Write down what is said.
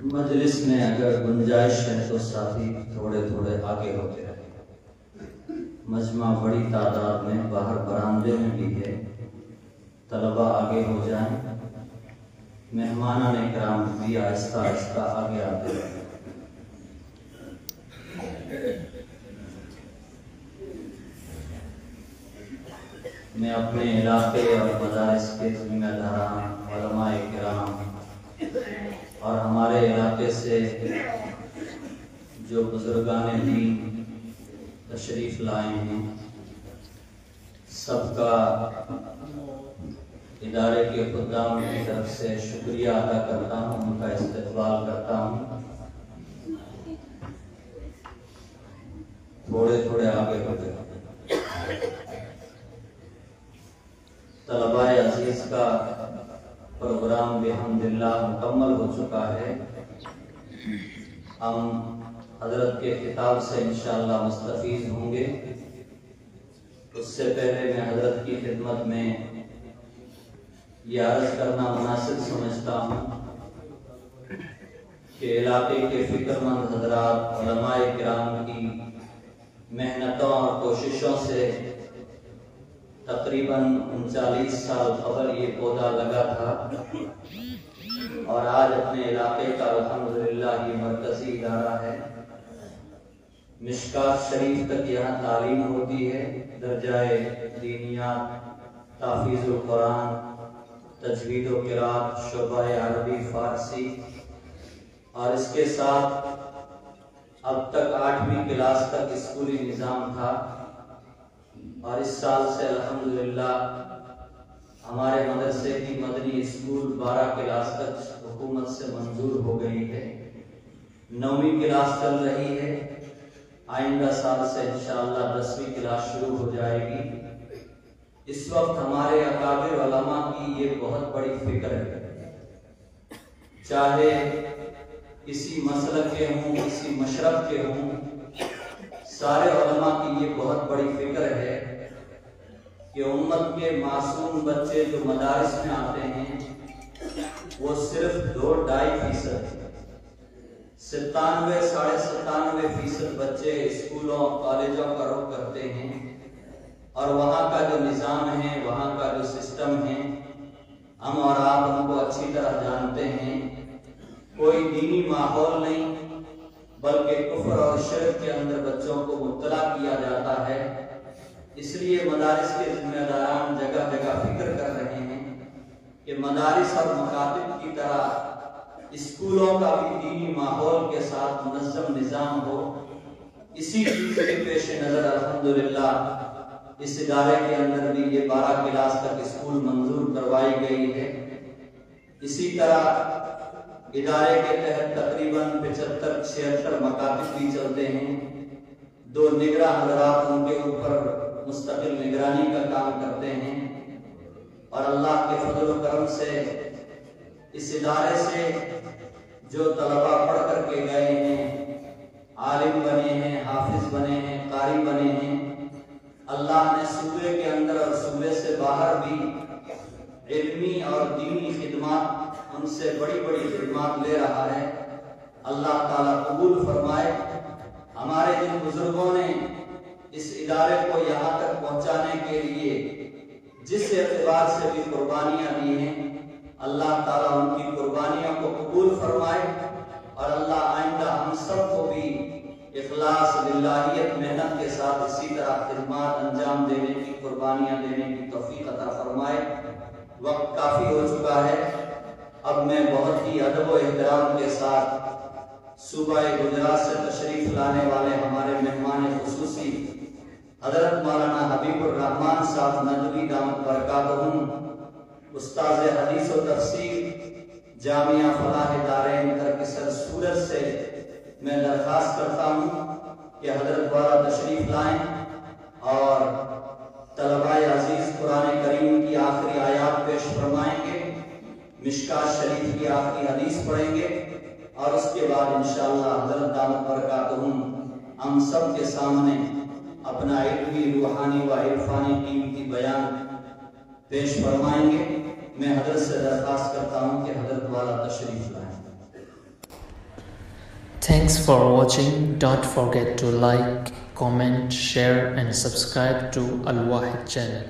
مجلس میں اگر گنجائش ہے تو ساتھی تھوڑے تھوڑے آگے ہوتے رہے۔ مجمع بڑی تعداد میں باہر برآمدے میں بھی ہے، طلباء آگے ہو جائیں، مہمانان اکرام بھی آہستہ آہستہ آگے آتے رہیں۔ میں اپنے علاقے اور مدارس کے ذمہ داران، علماء کرام اور ہمارے علاقے سے جو بزرگان دین تشریف لائے ہیں، سب کا ادارے کے خدام کی طرف سے شکریہ ادا کرتا ہوں، ان کا استقبال کرتا ہوں۔ تھوڑے تھوڑے آگے بڑھتے ہیں۔ طلباء عزیز کا پروگرام بحمداللہ مکمل ہو چکا ہے۔ ہم حضرت کے خطاب سے انشاءاللہ مستفیض ہوں گے۔ اس سے پہلے میں حضرت کی خدمت میں یہ عرض کرنا مناسب سمجھتا ہوں کہ علاقے کے فکر مند حضرات، علماء کرام کی محنتوں اور کوششوں سے تقریباً 39 سال قبل یہ پودا لگا تھا، اور آج اپنے علاقے کا الحمدللہ یہ مرکزی ادارہ ہے۔ مشکات شریف تک یہاں تعلیم ہوتی ہے، درجہ دینیات، تحفیظ القرآن، تجوید و قرات، شعبہ عربی فارسی، اور اس کے ساتھ اب تک 8ویں کلاس تک اسکولی نظام تھا، اور اس سال سے الحمدللہ ہمارے مدرسے کی مدنی اسکول 12 کلاس تک حکومت سے منظور ہو گئی ہے۔ 9ویں کلاس چل رہی ہے، آئندہ سال سے انشاءاللہ 10ویں کلاس شروع ہو جائے گی۔ اس وقت ہمارے اکابر علماء کی یہ بہت بڑی فکر ہے، چاہے کسی مسلک کے ہوں، کسی مشرب کے ہوں، سارے علماء کی یہ بہت بڑی فکر ہے کہ امت کے معصوم بچے جو مدارس میں آتے ہیں وہ صرف 2-2.5%، 97-97.5% بچے اسکولوں کالجوں کا رخ کرتے ہیں، اور وہاں کا جو نظام ہے، وہاں کا جو سسٹم ہے، ہم اور آپ ان کو اچھی طرح جانتے ہیں۔ کوئی دینی ماحول نہیں، بلکہ کفر اور شرک کے اندر بچوں کو مبتلا کیا جاتا ہے۔ اس لیے مدارس کے ذمہ داران جگہ جگہ فکر کر رہے ہیں کہ مدارس اور مکاتب کی طرح اسکولوں کا بھی دینی ماحول کے ساتھ منظم نظام ہو۔ اسی چیز کے پیش نظر الحمدللہ اس ادارے کے اندر بھی یہ 12 کلاس تک اسکول منظور کروائی گئی ہے۔ اسی طرح ادارے کے تحت تقریباً 75-76 مکاتب بھی چلتے ہیں۔ 2 نگراں حضرات ان کے اوپر مستقل نگرانی کا کام کرتے ہیں، اور اللہ کے فضل و کرم سے اس ادارے سے جو طلباء پڑھ کر کے گئے ہیں، عالم بنے ہیں، حافظ بنے ہیں، قاری بنے ہیں، اللہ نے صوبے کے اندر اور صوبے سے باہر بھی علمی اور دینی خدمات، ان سے بڑی بڑی خدمات لے رہا ہے۔ اللہ تعالیٰ قبول فرمائے۔ ہمارے جن بزرگوں نے اس ادارے کو یہاں تک پہنچانے کے لیے جس اعتبار سے بھی قربانیاں دی ہیں، اللہ تعالیٰ ان کی قربانیوں کو قبول فرمائے، اور اللہ آئندہ ہم سب کو بھی اخلاص، للہیت، محنت کے ساتھ اسی طرح خدمات انجام دینے کی، قربانیاں دینے کی توفیق عطا فرمائے۔ وقت کافی ہو چکا ہے، اب میں بہت ہی ادب و احترام کے ساتھ صوبہ گجرات سے تشریف لانے والے ہمارے مہمان خصوصی حضرت مولانا حبیب الرحمن صاحب ندوی دامت برکاتہم، استاذ حدیث و تفسیر جامعہ فلاح دارین ترکسر سورت سے میں درخواست کرتا ہوں کہ حضرت والا تشریف لائیں اور طلباء عزیز قرآن کریم کی آخری آیات پیش فرمائیں گے، مشکات شریف کی آخری حدیث پڑھیں گے، اور اس کے بعد انشاءاللہ حضرت دامت برکاتہم ہم سب کے سامنے اپنا علمی، روحانی و عرفانی قیمتی بیان پیش فرمائیں گے۔ میں حضرت سے درخواست کرتا ہوں کہ حضرت والا تشریف لائیں۔ Thanks for watching. Don't forget to like, comment, share and subscribe to Al Wahid channel.